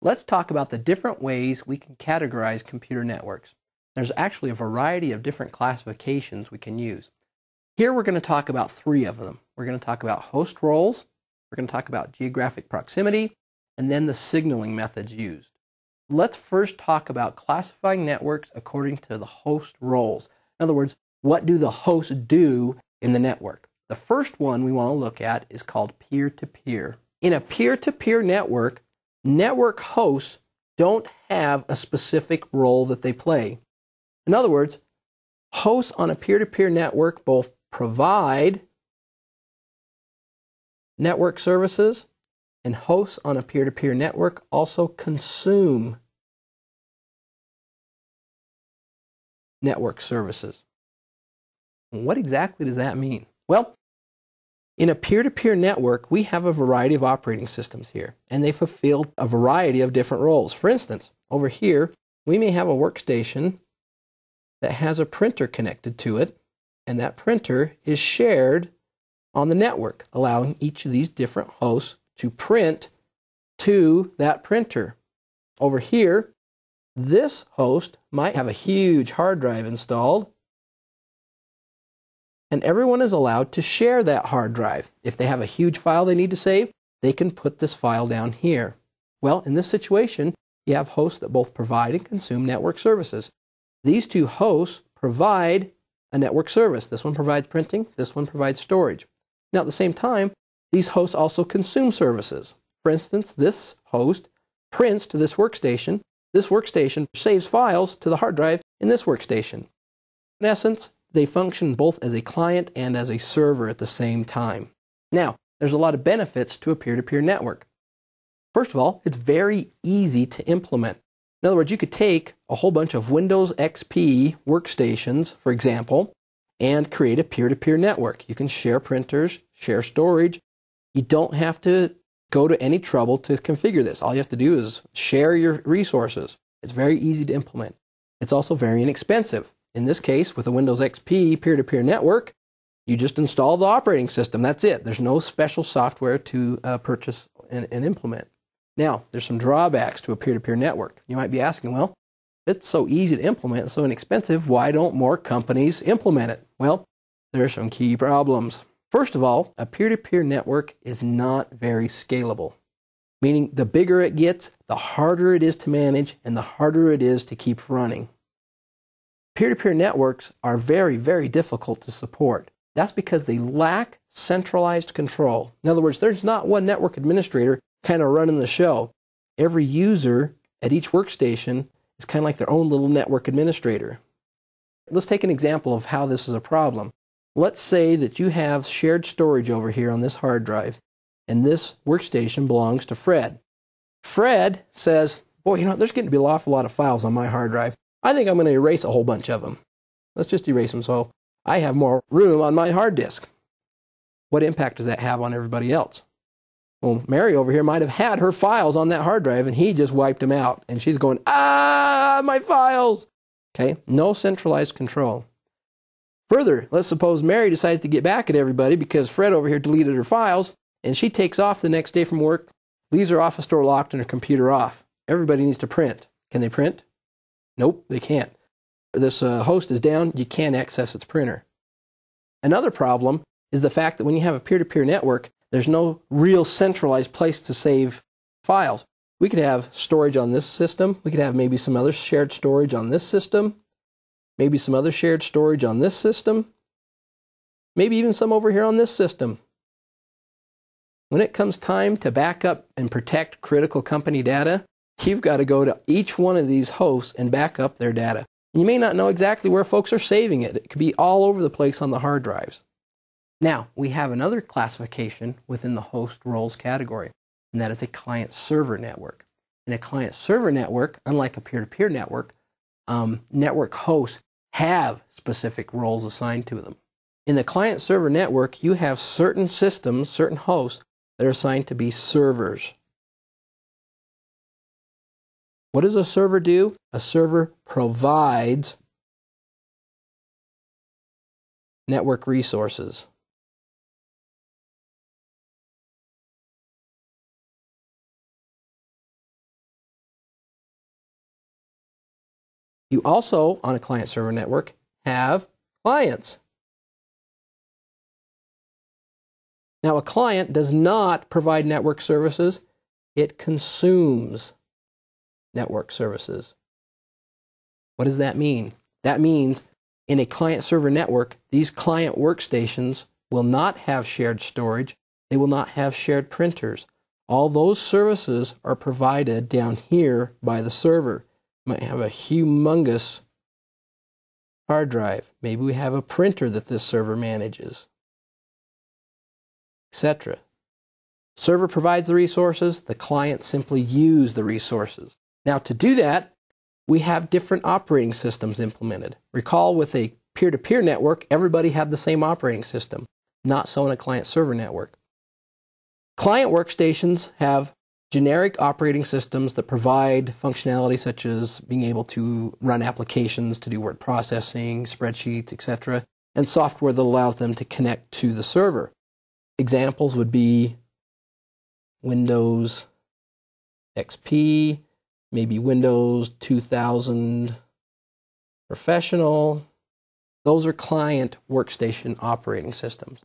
Let's talk about the different ways we can categorize computer networks. There's actually a variety of different classifications we can use. Here we're going to talk about three of them. We're going to talk about host roles, we're going to talk about geographic proximity, and then the signaling methods used. Let's first talk about classifying networks according to the host roles. In other words, what do the hosts do in the network? The first one we want to look at is called peer-to-peer. In a peer-to-peer network, network hosts don't have a specific role that they play. In other words, hosts on a peer-to-peer network both provide network services, and hosts on a peer-to-peer network also consume network services. What exactly does that mean? Well, in a peer-to-peer network, we have a variety of operating systems here, and they fulfill a variety of different roles. For instance, over here, we may have a workstation that has a printer connected to it, and that printer is shared on the network, allowing each of these different hosts to print to that printer. Over here, this host might have a huge hard drive installed, and everyone is allowed to share that hard drive. If they have a huge file they need to save, they can put this file down here. Well, in this situation, you have hosts that both provide and consume network services. These two hosts provide a network service. This one provides printing, this one provides storage. Now, at the same time, these hosts also consume services. For instance, this host prints to this workstation saves files to the hard drive in this workstation. In essence, they function both as a client and as a server at the same time. Now, there's a lot of benefits to a peer-to-peer network. First of all, it's very easy to implement. In other words, you could take a whole bunch of Windows XP workstations, for example, and create a peer-to-peer network. You can share printers, share storage. You don't have to go to any trouble to configure this. All you have to do is share your resources. It's very easy to implement. It's also very inexpensive. In this case, with a Windows XP peer-to-peer network, you just install the operating system. That's it. There's no special software to purchase and implement. Now, there's some drawbacks to a peer-to-peer network. You might be asking, well, it's so easy to implement, so inexpensive, why don't more companies implement it? Well, there are some key problems. First of all, a peer-to-peer network is not very scalable, meaning the bigger it gets, the harder it is to manage and the harder it is to keep running. Peer-to-peer networks are very, very difficult to support. That's because they lack centralized control. In other words, there's not one network administrator kind of running the show. Every user at each workstation is kind of like their own little network administrator. Let's take an example of how this is a problem. Let's say that you have shared storage over here on this hard drive, and this workstation belongs to Fred. Fred says, boy, there's getting to be an awful lot of files on my hard drive. I think I'm going to erase a whole bunch of them. Let's just erase them so I have more room on my hard disk. What impact does that have on everybody else? Well, Mary over here might have had her files on that hard drive and he just wiped them out. And she's going, my files. Okay, no centralized control. Further, let's suppose Mary decides to get back at everybody because Fred over here deleted her files and she takes off the next day from work, leaves her office door locked and her computer off. Everybody needs to print. Can they print? Nope, they can't. This host is down, you can't access its printer. Another problem is the fact that when you have a peer-to-peer network, there's no real centralized place to save files. We could have storage on this system. We could have maybe some other shared storage on this system. Maybe some other shared storage on this system. Maybe even some over here on this system. When it comes time to back up and protect critical company data, you've got to go to each one of these hosts and back up their data. You may not know exactly where folks are saving it. It could be all over the place on the hard drives. Now, we have another classification within the host roles category, and that is a client-server network. In a client-server network, unlike a peer-to-peer network, network hosts have specific roles assigned to them. In the client-server network, you have certain systems, certain hosts, that are assigned to be servers. What does a server do? A server provides network resources. You also, on a client-server network, have clients. Now, a client does not provide network services. It consumes network services. What does that mean? That means in a client-server network, these client workstations will not have shared storage. They will not have shared printers. All those services are provided down here by the server. You might have a humongous hard drive. Maybe we have a printer that this server manages, etc. Server provides the resources. The client simply uses the resources. Now, to do that, we have different operating systems implemented. Recall, with a peer-to-peer network, everybody had the same operating system. Not so in a client-server network. Client workstations have generic operating systems that provide functionality such as being able to run applications, to do word processing, spreadsheets, etc., and software that allows them to connect to the server. Examples would be Windows XP, maybe Windows 2000 Professional. Those are client workstation operating systems.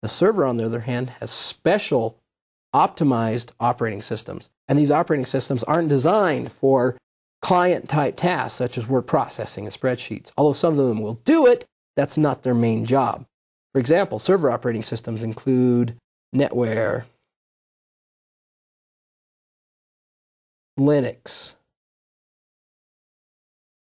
The server, on the other hand, has special optimized operating systems. And these operating systems aren't designed for client-type tasks such as word processing and spreadsheets. Although some of them will do it, that's not their main job. For example, server operating systems include NetWare, Linux,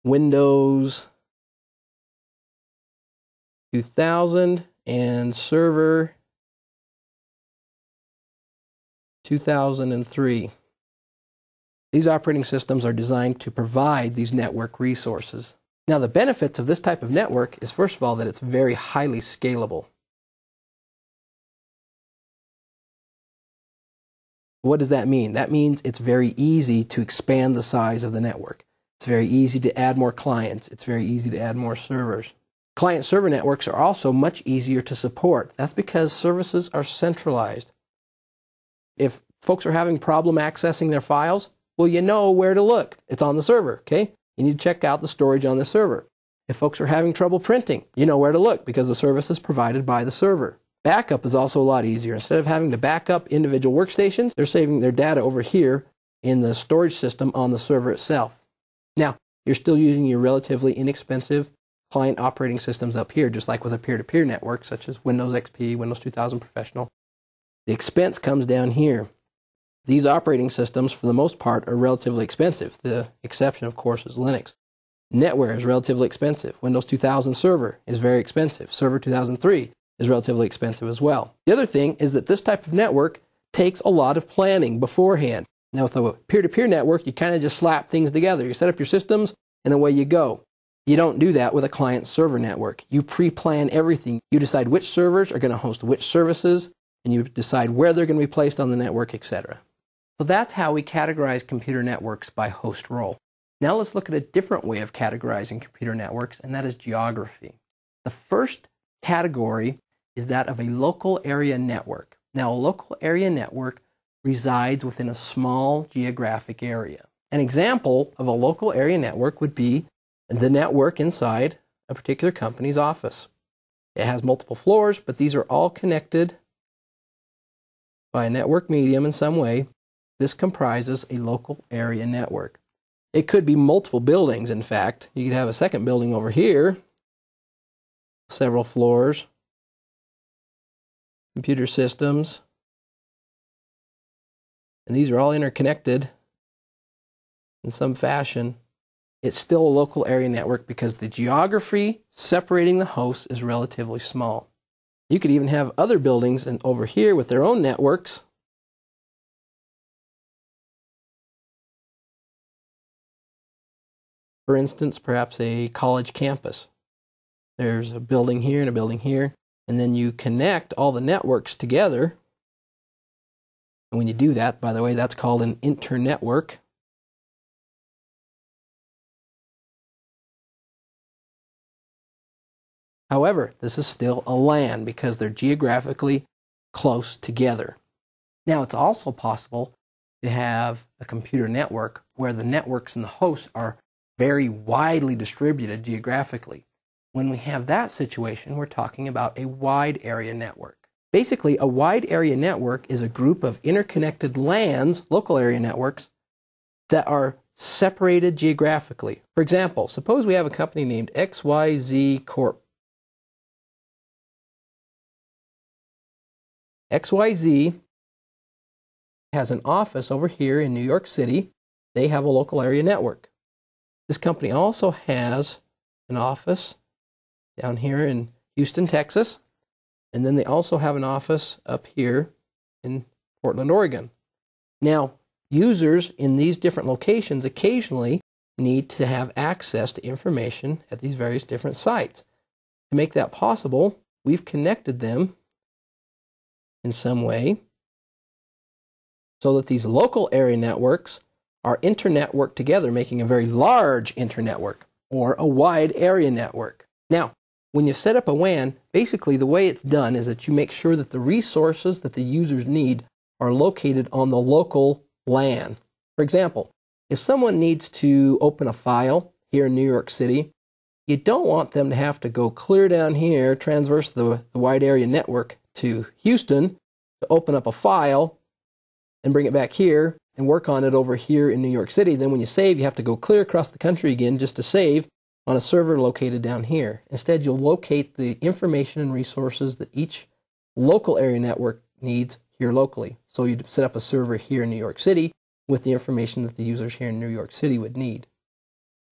Windows 2000, and Server 2003. These operating systems are designed to provide these network resources. Now, the benefits of this type of network is, first of all, that it's very highly scalable. What does that mean? That means it's very easy to expand the size of the network. It's very easy to add more clients. It's very easy to add more servers. Client-server networks are also much easier to support. That's because services are centralized. If folks are having problem accessing their files, well, you know where to look. It's on the server, okay? You need to check out the storage on the server. If folks are having trouble printing, you know where to look because the service is provided by the server. Backup is also a lot easier. Instead of having to back up individual workstations, they're saving their data over here in the storage system on the server itself. Now, you're still using your relatively inexpensive client operating systems up here, just like with a peer-to-peer network, such as Windows XP, Windows 2000 Professional. The expense comes down here. These operating systems, for the most part, are relatively expensive. The exception, of course, is Linux. NetWare is relatively expensive. Windows 2000 Server is very expensive. Server 2003 is relatively expensive as well. The other thing is that this type of network takes a lot of planning beforehand. Now, with a peer-to-peer network, you kind of just slap things together. You set up your systems, and away you go. You don't do that with a client-server network. You pre-plan everything. You decide which servers are going to host which services, and you decide where they're going to be placed on the network, etc. So that's how we categorize computer networks by host role. Now let's look at a different way of categorizing computer networks, and that is geography. The first category is that of a local area network. Now, a local area network resides within a small geographic area. An example of a local area network would be the network inside a particular company's office. It has multiple floors, but these are all connected by a network medium in some way. This comprises a local area network. It could be multiple buildings, in fact. You could have a second building over here, several floors, computer systems, and these are all interconnected in some fashion. It's still a local area network because the geography separating the hosts is relatively small. You could even have other buildings over here with their own networks. For instance, perhaps a college campus. There's a building here and a building here, and then you connect all the networks together. And when you do that, by the way, that's called an internetwork. However, this is still a LAN because they're geographically close together. Now, it's also possible to have a computer network where the networks and the hosts are very widely distributed geographically. When we have that situation, we're talking about a wide area network. Basically, a wide area network is a group of interconnected LANs, local area networks, that are separated geographically. For example, suppose we have a company named XYZ Corp. XYZ has an office over here in New York City. They have a local area network. This company also has an office down here in Houston, Texas, and then they also have an office up here in Portland, Oregon. Now, users in these different locations occasionally need to have access to information at these various different sites. To make that possible, we've connected them in some way so that these local area networks are internetworked together, making a very large internetwork or a wide area network. Now, when you set up a WAN, basically the way it's done is that you make sure that the resources that the users need are located on the local LAN. For example, if someone needs to open a file here in New York City, you don't want them to have to go clear down here, transverse the wide area network to Houston to open up a file and bring it back here and work on it over here in New York City. Then when you save, you have to go clear across the country again just to save on a server located down here. Instead, you'll locate the information and resources that each local area network needs here locally. So you'd set up a server here in New York City with the information that the users here in New York City would need.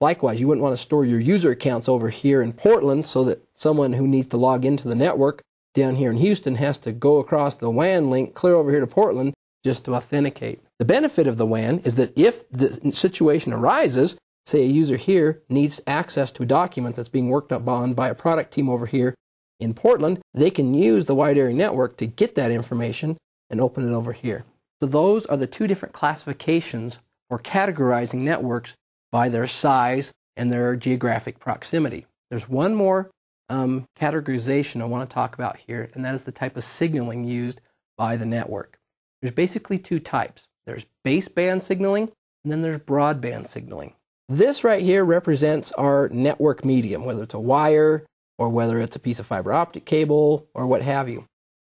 Likewise, you wouldn't want to store your user accounts over here in Portland so that someone who needs to log into the network down here in Houston has to go across the WAN link clear over here to Portland just to authenticate. The benefit of the WAN is that if the situation arises, say a user here needs access to a document that's being worked on by a product team over here in Portland, they can use the wide area network to get that information and open it over here. So those are the two different classifications for categorizing networks by their size and their geographic proximity. There's one more categorization I want to talk about here, and that is the type of signaling used by the network. There's basically two types. There's baseband signaling, and then there's broadband signaling. This right here represents our network medium, whether it's a wire or whether it's a piece of fiber optic cable or what have you.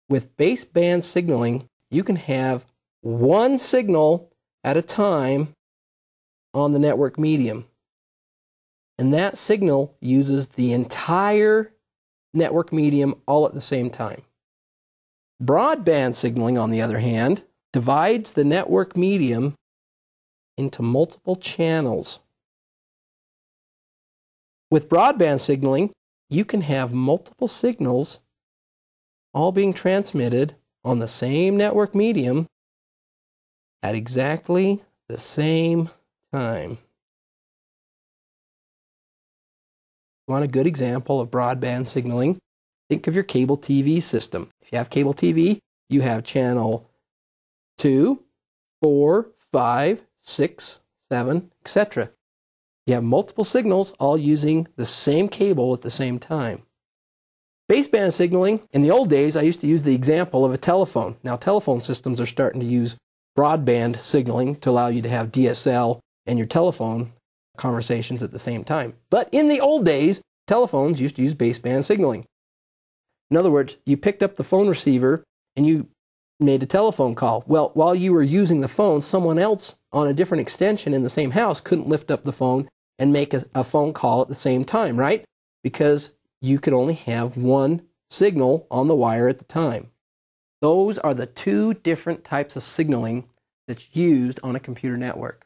With baseband signaling, you can have one signal at a time on the network medium. And that signal uses the entire network medium all at the same time. Broadband signaling, on the other hand, divides the network medium into multiple channels. With broadband signaling, you can have multiple signals all being transmitted on the same network medium at exactly the same time. Want a good example of broadband signaling? Think of your cable TV system. If you have cable TV, you have channel 2, 4, 5, 6, 7, etc. You have multiple signals all using the same cable at the same time. Baseband signaling, in the old days, I used to use the example of a telephone. Now, telephone systems are starting to use broadband signaling to allow you to have DSL and your telephone conversations at the same time. But in the old days, telephones used to use baseband signaling. In other words, you picked up the phone receiver and you made a telephone call. Well, while you were using the phone, someone else on a different extension in the same house couldn't lift up the phone and make a phone call at the same time, right? Because you could only have one signal on the wire at the time. Those are the two different types of signaling that's used on a computer network.